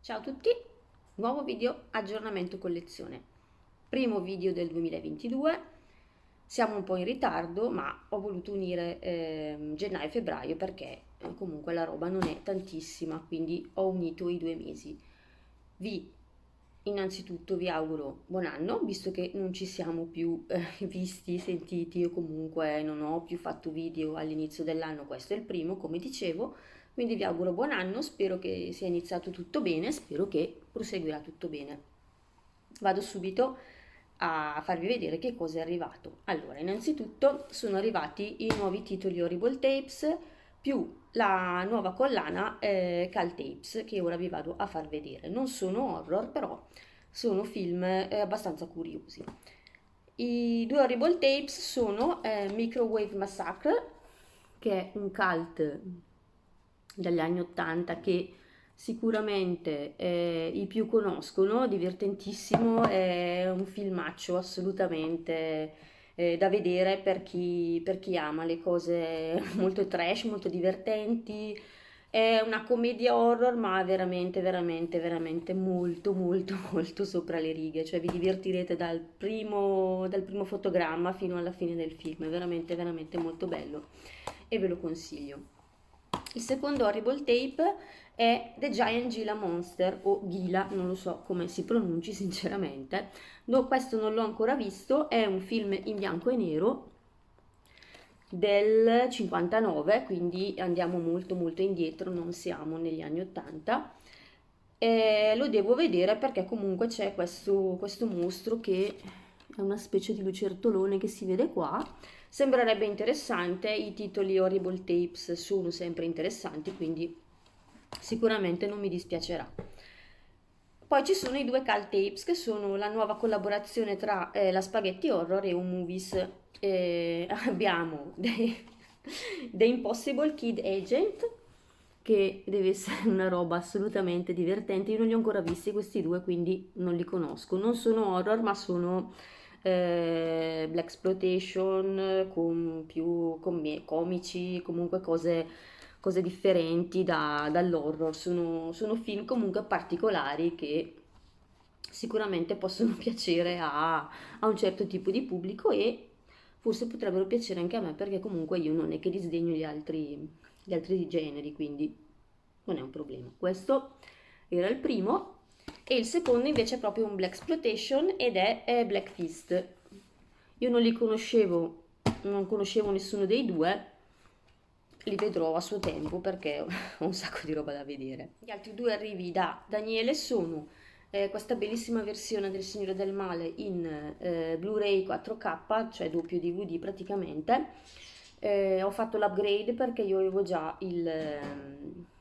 Ciao a tutti, nuovo video aggiornamento collezione, primo video del 2022, siamo un po' in ritardo ma ho voluto unire gennaio e febbraio perché comunque la roba non è tantissima, quindi ho unito i 2 mesi. Innanzitutto vi auguro buon anno, visto che non ci siamo più visti, sentiti o comunque non ho più fatto video all'inizio dell'anno, questo è il primo come dicevo. Quindi vi auguro buon anno, spero che sia iniziato tutto bene, spero che proseguirà tutto bene. Vado subito a farvi vedere che cosa è arrivato. Allora, innanzitutto sono arrivati i nuovi titoli Horrible Tapes più la nuova collana Cal Tapes che ora vi vado a far vedere. Non sono horror, però sono film abbastanza curiosi. I due Horrible Tapes sono Microwave Massacre, che è un cult dagli anni 80 che sicuramente i più conoscono, divertentissimo, è un filmaccio assolutamente da vedere per chi ama le cose molto trash, molto divertenti. È una commedia horror, ma veramente, veramente, veramente molto, molto, molto sopra le righe. Cioè vi divertirete dal primo fotogramma fino alla fine del film. È veramente, veramente molto bello e ve lo consiglio. Il secondo Horrible Tape è The Giant Gila Monster o Gila, non lo so come si pronunci sinceramente. No, questo non l'ho ancora visto, è un film in bianco e nero del 59, quindi andiamo molto molto indietro, non siamo negli anni 80. Lo devo vedere perché comunque c'è questo mostro che è una specie di lucertolone che si vede qua. Sembrerebbe interessante, i titoli Horrible Tapes sono sempre interessanti, quindi sicuramente non mi dispiacerà. Poi ci sono i due Cal Tapes che sono la nuova collaborazione tra la Spaghetti Horror e un Movies. Abbiamo The Impossible Kid Agent, che deve essere una roba assolutamente divertente. Io non li ho ancora visti questi due, quindi non li conosco. Non sono horror, ma sono black exploitation con più comici, comunque cose differenti dall'horror. Sono film comunque particolari che sicuramente possono piacere a un certo tipo di pubblico e forse potrebbero piacere anche a me perché comunque io non è che disdegno gli altri generi, quindi non è un problema. Questo era il primo e il secondo invece è proprio un black exploitation ed è Black Fist. Io non li conoscevo, non conoscevo nessuno dei due, li vedrò a suo tempo perché ho un sacco di roba da vedere. Gli altri due arrivi da Daniele sono questa bellissima versione del Signore del Male in Blu-ray 4K, cioè doppio DVD praticamente. Ho fatto l'upgrade perché io avevo già il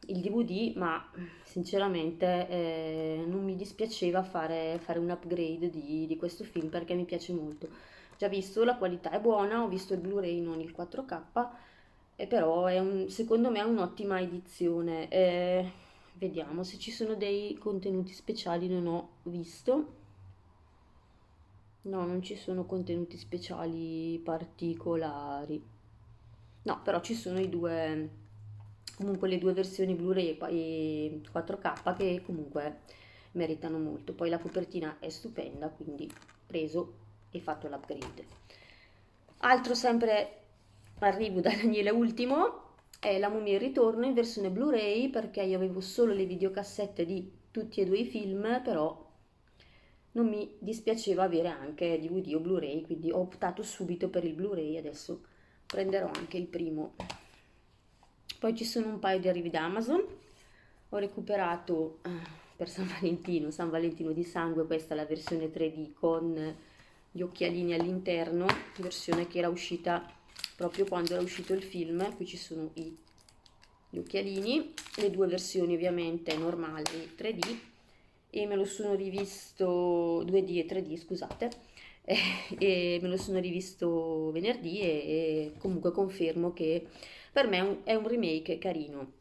DVD, ma sinceramente non mi dispiaceva fare un upgrade di questo film perché mi piace molto. Già visto, la qualità è buona, ho visto il Blu-ray, non il 4K, però secondo me è un'ottima edizione. Vediamo se ci sono dei contenuti speciali, non ho visto. No, non ci sono contenuti speciali particolari. No, però ci sono comunque le due versioni Blu-ray e 4K che comunque meritano molto. Poi la copertina è stupenda, quindi preso e fatto l'upgrade. Altro sempre arrivo da Daniele Ultimo è La Mummia in ritorno in versione Blu-ray perché io avevo solo le videocassette di tutti e due i film, però non mi dispiaceva avere anche DVD o Blu-ray, quindi ho optato subito per il Blu-ray, adesso prenderò anche il primo. Poi ci sono un paio di arrivi da Amazon, ho recuperato per San Valentino di sangue, questa è la versione 3D con gli occhialini all'interno, versione che era uscita proprio quando era uscito il film. Qui ci sono gli occhialini, le due versioni ovviamente normale e 3D, e me lo sono rivisto 2D e 3D, scusate, e me lo sono rivisto venerdì e comunque confermo che per me è un remake carino,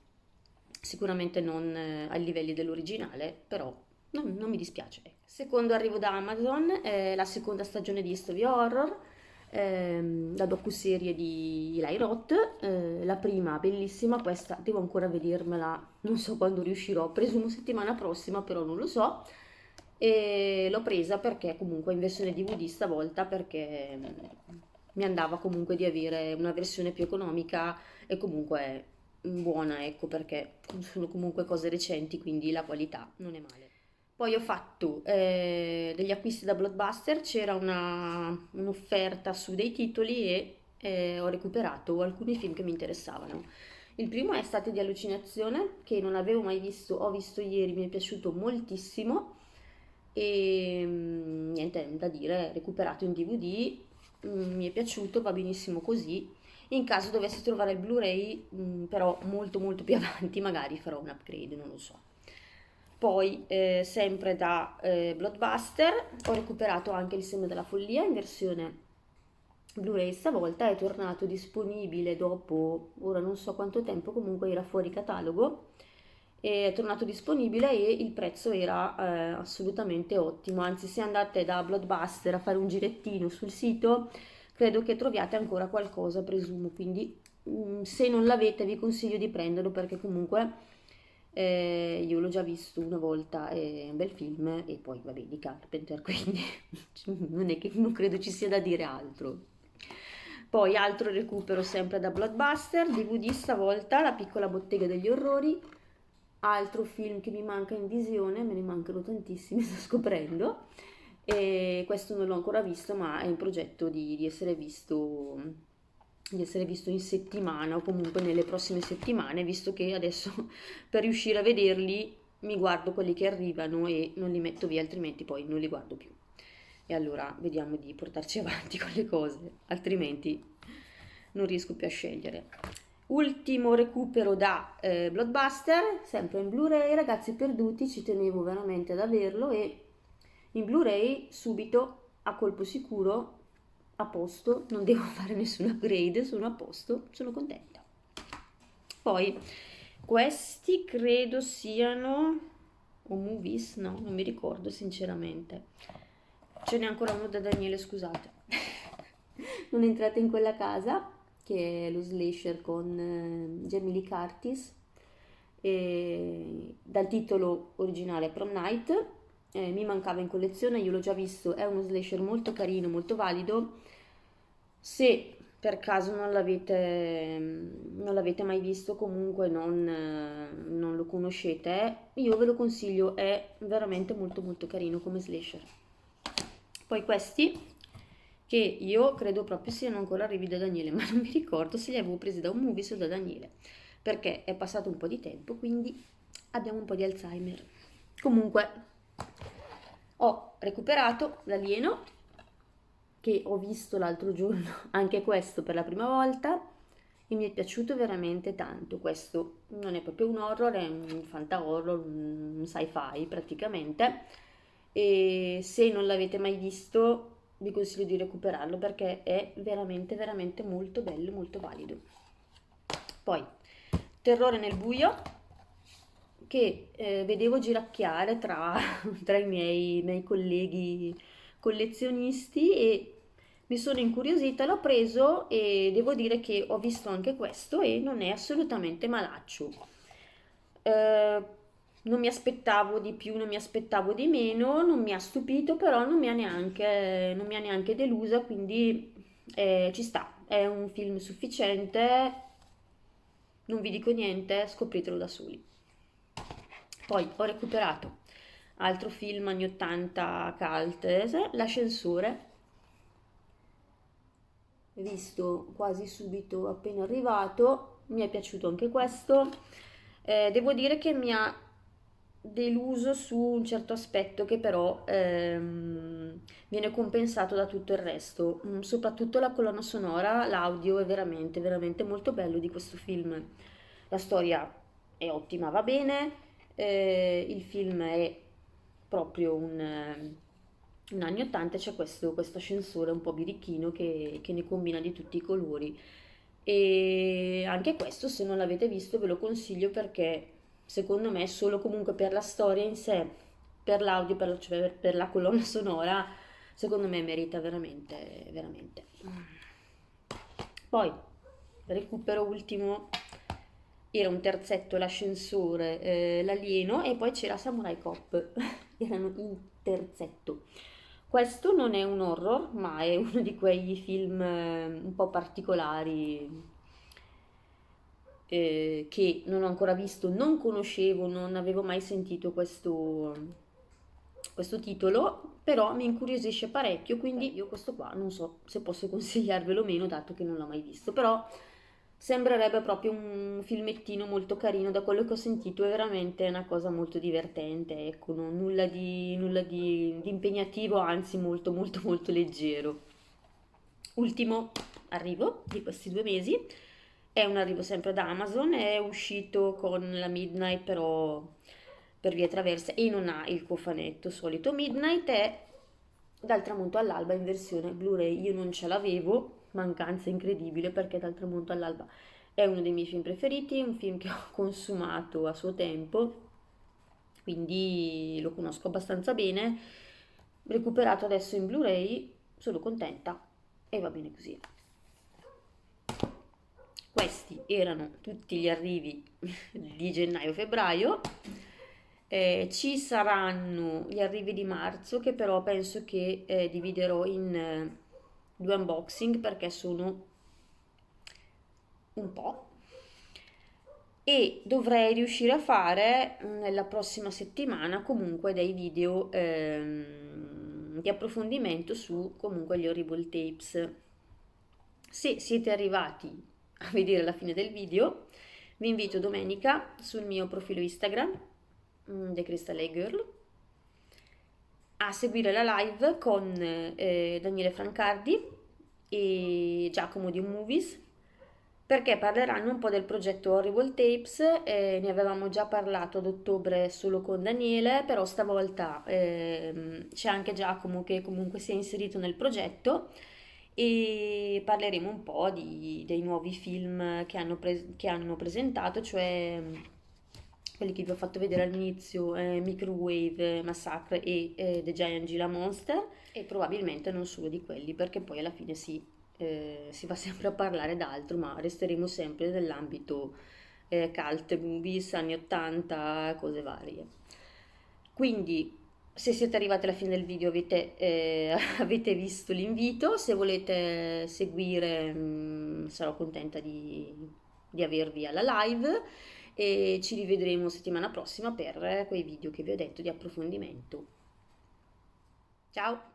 sicuramente non ai livelli dell'originale, però non mi dispiace. Secondo arrivo da Amazon, la seconda stagione di History Horror, la docuserie di Eli Roth, la prima bellissima, questa devo ancora vedermela, non so quando riuscirò, presumo settimana prossima, però non lo so. E l'ho presa perché comunque in versione DVD stavolta, perché mi andava comunque di avere una versione più economica e comunque buona, ecco, perché sono comunque cose recenti, quindi la qualità non è male. Poi ho fatto degli acquisti da Blockbuster, c'era un'offerta su dei titoli e ho recuperato alcuni film che mi interessavano. Il primo è State di allucinazione, che non avevo mai visto, ho visto ieri, mi è piaciuto moltissimo e niente da dire, recuperato in DVD, mi è piaciuto, va benissimo così. In caso dovessi trovare il Blu-ray, però molto molto più avanti, magari farò un upgrade, non lo so. Poi, sempre da Blockbuster, ho recuperato anche Il segno della follia in versione Blu-ray stavolta, è tornato disponibile dopo, ora non so quanto tempo, comunque era fuori catalogo, è tornato disponibile e il prezzo era assolutamente ottimo, anzi se andate da Blockbuster a fare un girettino sul sito, credo che troviate ancora qualcosa, presumo, quindi se non l'avete vi consiglio di prenderlo perché comunque io l'ho già visto una volta, è un bel film e poi vabbè di Carpenter, quindi non è che non credo ci sia da dire altro. Poi altro recupero sempre da Blockbuster, DVD stavolta, La piccola bottega degli orrori, altro film che mi manca in visione, me ne mancano tantissimi, sto scoprendo, e questo non l'ho ancora visto, ma è in progetto di essere visto in settimana o comunque nelle prossime settimane, visto che adesso per riuscire a vederli mi guardo quelli che arrivano e non li metto via, altrimenti poi non li guardo più. E allora vediamo di portarci avanti con le cose, altrimenti non riesco più a scegliere. Ultimo recupero da Blockbuster, sempre in Blu-ray, Ragazzi perduti, ci tenevo veramente ad averlo e in Blu-ray subito a colpo sicuro, a posto, non devo fare nessun upgrade, sono a posto, sono contenta. Poi questi credo siano o movies, no, non mi ricordo sinceramente. Ce n'è ancora uno da Daniele, scusate. Non entrate in quella casa, che è lo slasher con Jamie Lee Curtis, e dal titolo originale Prom Night, mi mancava in collezione, io l'ho già visto, è uno slasher molto carino, molto valido. Se per caso non l'avete mai visto, comunque non lo conoscete, io ve lo consiglio, è veramente molto molto carino come slasher. Poi questi, che io credo proprio siano ancora arrivi da Daniele, ma non mi ricordo se li avevo presi da un Movies o da Daniele, perché è passato un po' di tempo, quindi abbiamo un po' di Alzheimer. Comunque, ho recuperato l'alieno, che ho visto l'altro giorno, anche questo per la prima volta, e mi è piaciuto veramente tanto. Questo non è proprio un horror, è un fanta horror, un sci-fi praticamente, e se non l'avete mai visto vi consiglio di recuperarlo perché è veramente veramente molto bello, molto valido. Poi Terrore nel buio, che vedevo giracchiare tra i miei colleghi collezionisti e mi sono incuriosita, l'ho preso e devo dire che ho visto anche questo e non è assolutamente malaccio. Eh, non mi aspettavo di più, non mi aspettavo di meno, non mi ha stupito, però non mi ha neanche delusa, quindi ci sta. È un film sufficiente, non vi dico niente, scopritelo da soli. Poi ho recuperato altro film anni 80 cult, L'ascensore, visto quasi subito appena arrivato, mi è piaciuto anche questo. Devo dire che mi ha deluso su un certo aspetto che però viene compensato da tutto il resto. Soprattutto la colonna sonora, l'audio è veramente veramente molto bello di questo film. La storia è ottima, va bene, il film è proprio un anni 80, c'è questo ascensore un po' birichino che ne combina di tutti i colori. E anche questo, se non l'avete visto, ve lo consiglio perché secondo me, solo comunque per la storia in sé, per l'audio, cioè per la colonna sonora, secondo me merita veramente, veramente. Poi, recupero ultimo, era un terzetto l'ascensore, l'alieno e poi c'era Samurai Cop, erano in terzetto. Questo non è un horror, ma è uno di quei film un po' particolari che non ho ancora visto, non conoscevo, non avevo mai sentito questo titolo, però mi incuriosisce parecchio, quindi io questo qua non so se posso consigliarvelo o meno, dato che non l'ho mai visto, però sembrerebbe proprio un filmettino molto carino, da quello che ho sentito è veramente una cosa molto divertente, ecco, nulla di impegnativo, anzi molto molto molto leggero. Ultimo arrivo di questi 2 mesi, è un arrivo sempre da Amazon, è uscito con la Midnight però per vie traverse e non ha il cofanetto solito. Midnight è Dal tramonto all'alba in versione Blu-ray, io non ce l'avevo, mancanza incredibile perché Dal tramonto all'alba è uno dei miei film preferiti, un film che ho consumato a suo tempo, quindi lo conosco abbastanza bene, recuperato adesso in Blu-ray, sono contenta e va bene così. Questi erano tutti gli arrivi di gennaio-febbraio. Ci saranno gli arrivi di marzo che però penso che dividerò in 2 unboxing perché sono un po', e dovrei riuscire a fare nella prossima settimana comunque dei video di approfondimento su comunque gli Horrible Tapes. Se siete arrivati a vedere la fine del video, vi invito domenica sul mio profilo Instagram, The Crystal Lake Girl, a seguire la live con Daniele Francardi e Giacomo di Movies, perché parleranno un po' del progetto Horrible Tapes. Ne avevamo già parlato ad ottobre solo con Daniele, però stavolta c'è anche Giacomo che comunque si è inserito nel progetto e parleremo un po' dei nuovi film che hanno presentato, cioè quelli che vi ho fatto vedere all'inizio, Microwave Massacre e The Giant Gila Monster, e probabilmente non solo di quelli, perché poi alla fine si va sempre a parlare d'altro, ma resteremo sempre nell'ambito cult movies, anni 80, cose varie. Quindi, se siete arrivati alla fine del video avete visto l'invito, se volete seguire sarò contenta di avervi alla live e ci rivedremo settimana prossima per quei video che vi ho detto di approfondimento. Ciao!